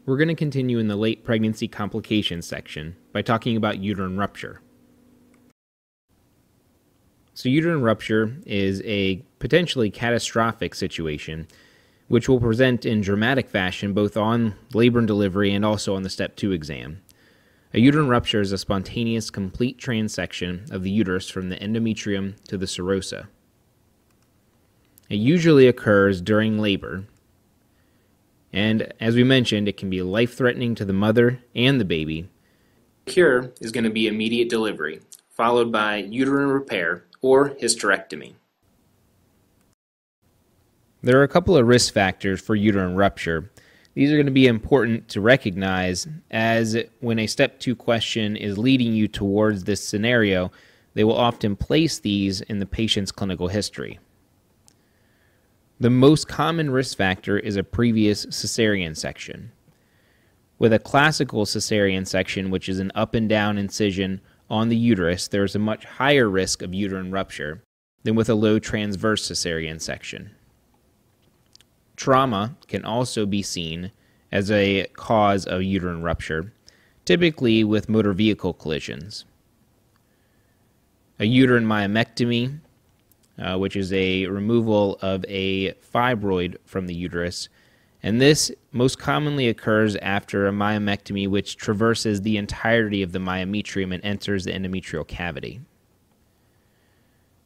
we're going to continue in the late pregnancy complications section by talking about uterine rupture. So uterine rupture is a potentially catastrophic situation which will present in dramatic fashion both on labor and delivery and also on the Step 2 exam. A uterine rupture is a spontaneous, complete transection of the uterus from the endometrium to the serosa. It usually occurs during labor, and as we mentioned, it can be life-threatening to the mother and the baby. The cure is going to be immediate delivery, followed by uterine repair or hysterectomy. There are a couple of risk factors for uterine rupture. These are going to be important to recognize, as when a Step 2 question is leading you towards this scenario, they will often place these in the patient's clinical history. The most common risk factor is a previous cesarean section. With a classical cesarean section, which is an up and down incision on the uterus, there is a much higher risk of uterine rupture than with a low transverse cesarean section. Trauma can also be seen as a cause of uterine rupture, typically with motor vehicle collisions. A uterine myomectomy, which is a removal of a fibroid from the uterus, and this most commonly occurs after a myomectomy which traverses the entirety of the myometrium and enters the endometrial cavity.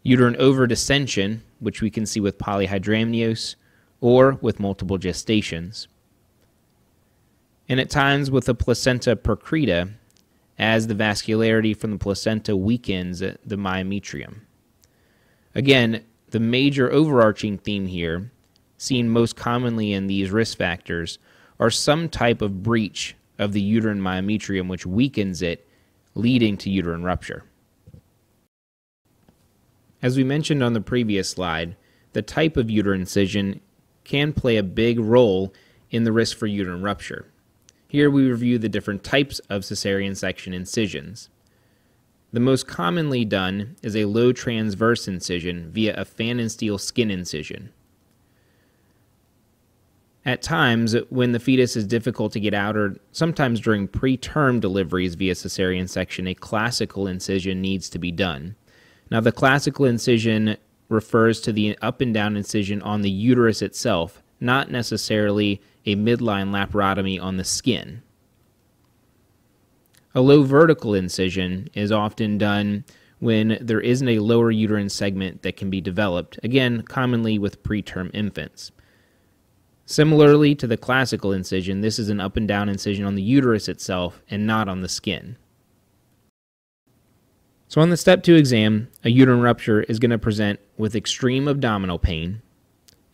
Uterine overdissension, which we can see with polyhydramnios or with multiple gestations. And at times with the placenta percreta, as the vascularity from the placenta weakens the myometrium. Again, the major overarching theme here, seen most commonly in these risk factors, are some type of breach of the uterine myometrium which weakens it, leading to uterine rupture. As we mentioned on the previous slide, the type of uterine incision can play a big role in the risk for uterine rupture. Here we review the different types of cesarean section incisions. The most commonly done is a low transverse incision via a fan and steel skin incision. At times, when the fetus is difficult to get out, or sometimes during preterm deliveries via cesarean section, a classical incision needs to be done. Now, the classical incision refers to the up and down incision on the uterus itself, not necessarily a midline laparotomy on the skin. A low vertical incision is often done when there isn't a lower uterine segment that can be developed, again, commonly with preterm infants. Similarly to the classical incision, this is an up and down incision on the uterus itself and not on the skin. So on the Step 2 exam, a uterine rupture is going to present with extreme abdominal pain,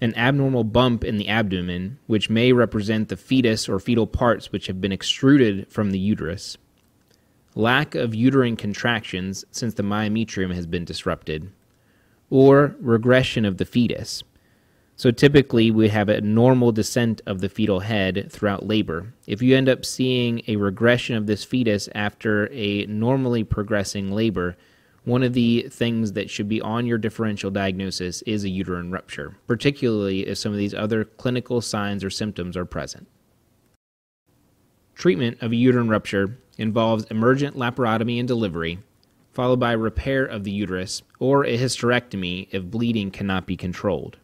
an abnormal bump in the abdomen, which may represent the fetus or fetal parts which have been extruded from the uterus, lack of uterine contractions since the myometrium has been disrupted, or regression of the fetus. So typically we have a normal descent of the fetal head throughout labor. If you end up seeing a regression of this fetus after a normally progressing labor, one of the things that should be on your differential diagnosis is a uterine rupture, particularly if some of these other clinical signs or symptoms are present. Treatment of a uterine rupture involves emergent laparotomy and delivery, followed by repair of the uterus or a hysterectomy if bleeding cannot be controlled.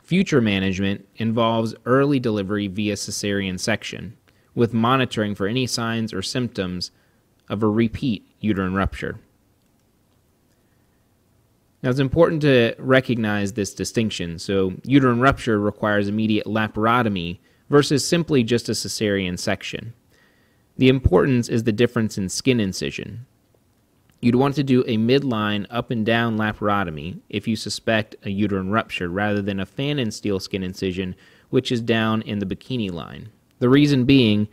Future management involves early delivery via cesarean section, with monitoring for any signs or symptoms of a repeat uterine rupture. Now, it's important to recognize this distinction. So, uterine rupture requires immediate laparotomy versus simply just a cesarean section. The importance is the difference in skin incision. You'd want to do a midline up and down laparotomy if you suspect a uterine rupture rather than a fan and steel skin incision, which is down in the bikini line. The reason being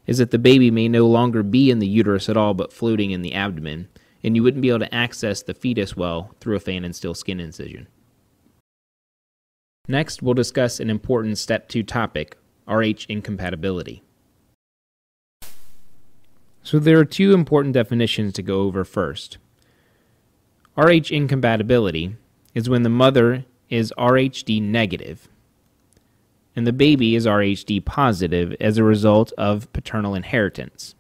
is that the baby may no longer be in the uterus at all but floating in the abdomen, and you wouldn't be able to access the fetus well through a fan and steel skin incision. Next, we'll discuss an important Step 2 topic, RH incompatibility. So there are two important definitions to go over first. RH incompatibility is when the mother is RHD negative. and the baby is Rhd positive as a result of paternal inheritance.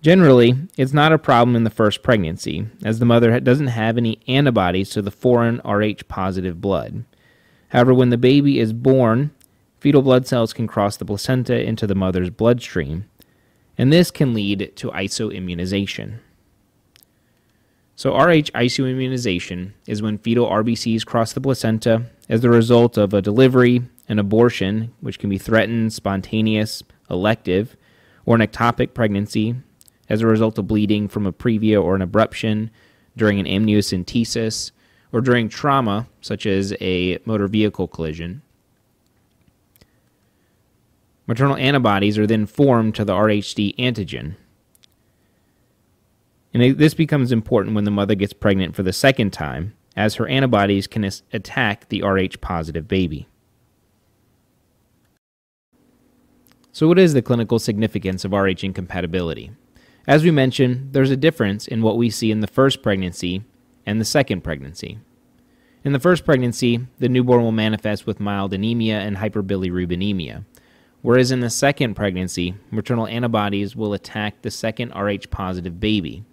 Generally, it's not a problem in the first pregnancy, as the mother doesn't have any antibodies to the foreign Rh-positive blood. However, when the baby is born, fetal blood cells can cross the placenta into the mother's bloodstream, and this can lead to isoimmunization. So Rh isoimmunization is when fetal RBCs cross the placenta as the result of a delivery, an abortion, which can be threatened, spontaneous, elective, or an ectopic pregnancy, as a result of bleeding from a previa or an abruption, during an amniocentesis, or during trauma, such as a motor vehicle collision. Maternal antibodies are then formed to the Rhd antigen. And this becomes important when the mother gets pregnant for the second time, as her antibodies can attack the Rh-positive baby. So what is the clinical significance of Rh incompatibility? As we mentioned, there's a difference in what we see in the first pregnancy and the second pregnancy. In the first pregnancy, the newborn will manifest with mild anemia and hyperbilirubinemia, whereas in the second pregnancy, maternal antibodies will attack the second Rh-positive baby.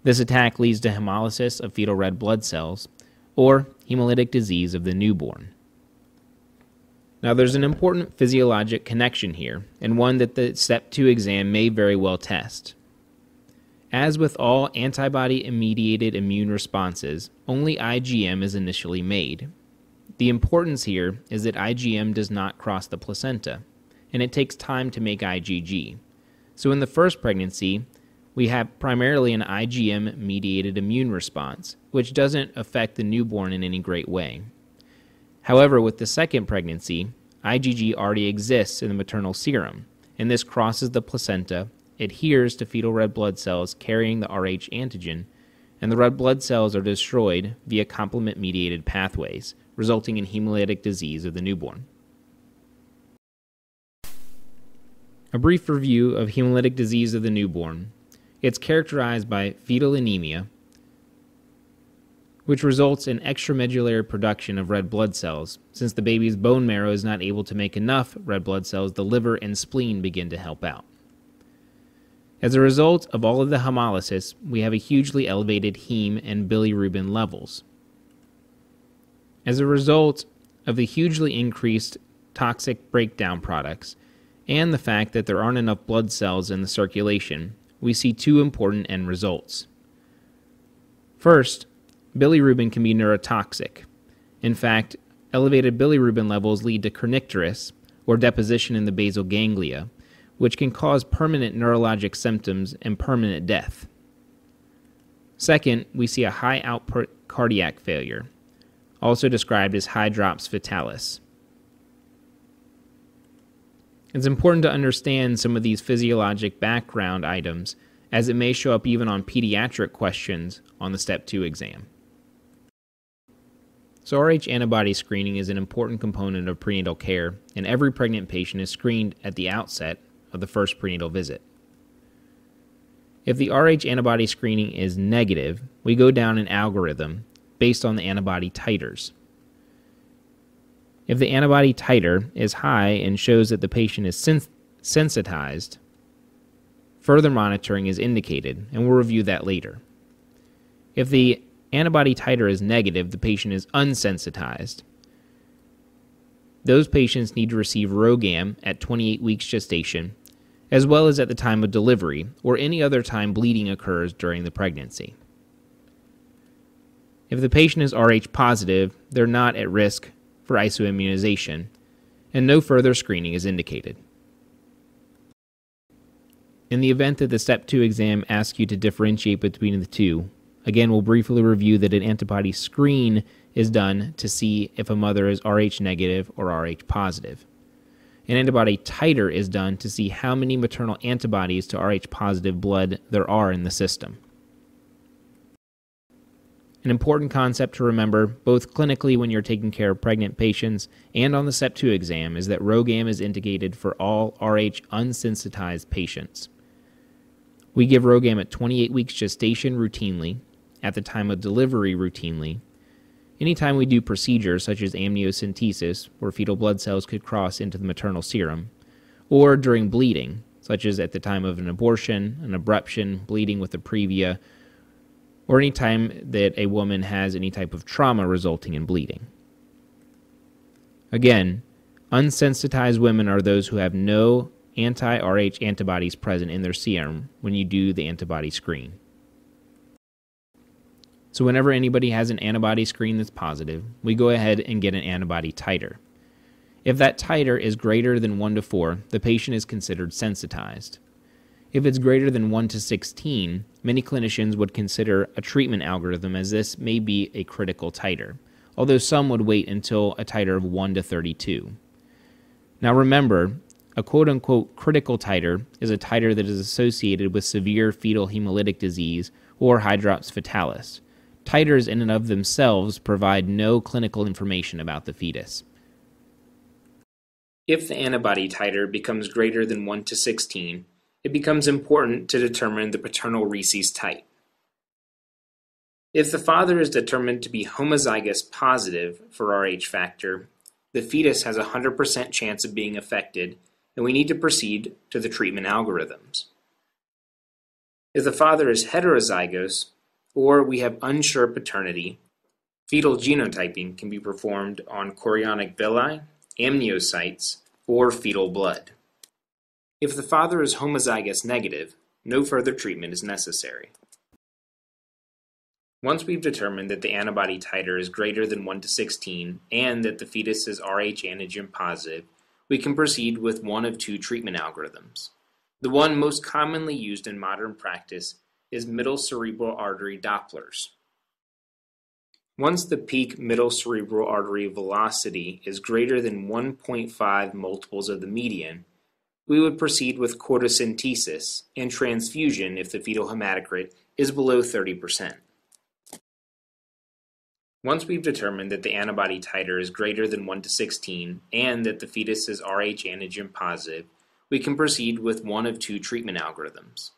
This attack leads to hemolysis of fetal red blood cells, or hemolytic disease of the newborn. Now, there's an important physiologic connection here, and one that the Step 2 exam may very well test. As with all antibody-mediated immune responses, only IgM is initially made. The importance here is that IgM does not cross the placenta, and it takes time to make IgG. So in the first pregnancy, we have primarily an IgM-mediated immune response, which doesn't affect the newborn in any great way. However, with the second pregnancy, IgG already exists in the maternal serum, and this crosses the placenta, adheres to fetal red blood cells carrying the Rh antigen, and the red blood cells are destroyed via complement-mediated pathways, resulting in hemolytic disease of the newborn. A brief review of hemolytic disease of the newborn. It's characterized by fetal anemia, which results in extramedullary production of red blood cells. Since the baby's bone marrow is not able to make enough red blood cells, the liver and spleen begin to help out. As a result of all of the hemolysis, we have a hugely elevated heme and bilirubin levels. As a result of the hugely increased toxic breakdown products and the fact that there aren't enough blood cells in the circulation, we see two important end results. First, bilirubin can be neurotoxic. In fact, elevated bilirubin levels lead to kernicterus, or deposition in the basal ganglia, which can cause permanent neurologic symptoms and permanent death. Second, we see a high output cardiac failure, also described as hydrops fetalis. It's important to understand some of these physiologic background items, as it may show up even on pediatric questions on the Step 2 exam. So Rh antibody screening is an important component of prenatal care, and every pregnant patient is screened at the outset of the first prenatal visit. If the Rh antibody screening is negative, we go down an algorithm based on the antibody titers. If the antibody titer is high and shows that the patient is sensitized, further monitoring is indicated, and we'll review that later. If the antibody titer is negative, the patient is unsensitized. Those patients need to receive RhoGAM at 28 weeks gestation, as well as at the time of delivery or any other time bleeding occurs during the pregnancy. If the patient is Rh positive, they're not at risk for isoimmunization, and no further screening is indicated. In the event that the Step 2 exam asks you to differentiate between the two, again, we'll briefly review that an antibody screen is done to see if a mother is Rh negative or Rh positive. An antibody titer is done to see how many maternal antibodies to Rh positive blood there are in the system. An important concept to remember, both clinically when you're taking care of pregnant patients and on the Step 2 exam, is that RhoGAM is indicated for all Rh unsensitized patients. We give RhoGAM at 28 weeks gestation routinely, at the time of delivery routinely, Anytime we do procedures such as amniocentesis, where fetal blood cells could cross into the maternal serum, or during bleeding, such as at the time of an abortion, an abruption, bleeding with a previa, or any time that a woman has any type of trauma resulting in bleeding. Again, unsensitized women are those who have no anti-Rh antibodies present in their serum when you do the antibody screen. So whenever anybody has an antibody screen that's positive, we go ahead and get an antibody titer. If that titer is greater than 1 to 4, the patient is considered sensitized. If it's greater than 1 to 16, many clinicians would consider a treatment algorithm, as this may be a critical titer, although some would wait until a titer of 1 to 32. Now remember, a quote-unquote critical titer is a titer that is associated with severe fetal hemolytic disease or hydrops fetalis. Titers in and of themselves provide no clinical information about the fetus. If the antibody titer becomes greater than 1 to 16, it becomes important to determine the paternal rhesus type. If the father is determined to be homozygous positive for Rh factor, the fetus has a 100% chance of being affected, and we need to proceed to the treatment algorithms. If the father is heterozygous, or we have unsure paternity, fetal genotyping can be performed on chorionic villi, amniocytes, or fetal blood. If the father is homozygous negative, no further treatment is necessary. Once we've determined that the antibody titer is greater than 1 to 16 and that the fetus is Rh antigen positive, we can proceed with one of two treatment algorithms. The one most commonly used in modern practice is middle cerebral artery Dopplers. Once the peak middle cerebral artery velocity is greater than 1.5 multiples of the median, we would proceed with cortocentesis and transfusion if the fetal hematocrit is below 30%. Once we've determined that the antibody titer is greater than 1 to 16 and that the fetus is Rh antigen positive, we can proceed with one of two treatment algorithms.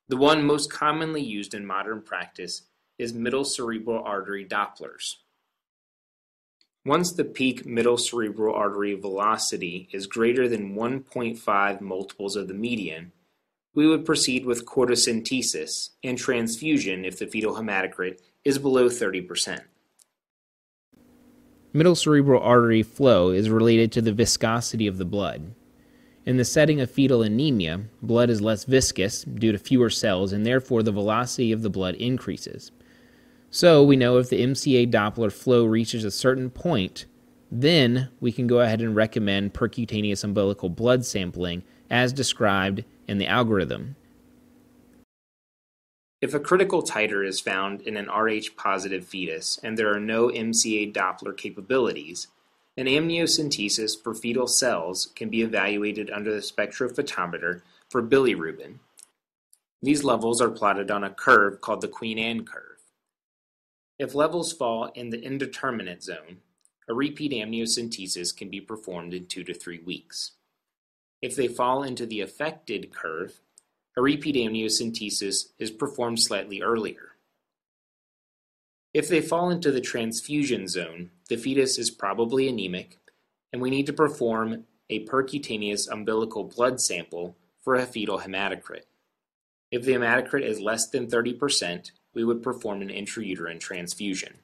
The one most commonly used in modern practice is middle cerebral artery Dopplers. Once the peak middle cerebral artery velocity is greater than 1.5 multiples of the median, we would proceed with cortocentesis and transfusion if the fetal hematocrit is below 30%. Middle cerebral artery flow is related to the viscosity of the blood. In the setting of fetal anemia, blood is less viscous due to fewer cells, and therefore the velocity of the blood increases. So we know if the MCA Doppler flow reaches a certain point, then we can go ahead and recommend percutaneous umbilical blood sampling as described in the algorithm. If a critical titer is found in an Rh positive fetus and there are no MCA Doppler capabilities, an amniocentesis for fetal cells can be evaluated under the spectrophotometer for bilirubin. These levels are plotted on a curve called the Queen Anne curve. If levels fall in the indeterminate zone, a repeat amniocentesis can be performed in 2 to 3 weeks. If they fall into the affected curve, a repeat amniocentesis is performed slightly earlier. If they fall into the transfusion zone, the fetus is probably anemic, and we need to perform a percutaneous umbilical blood sample for a fetal hematocrit. If the hematocrit is less than 30%, we would perform an intrauterine transfusion.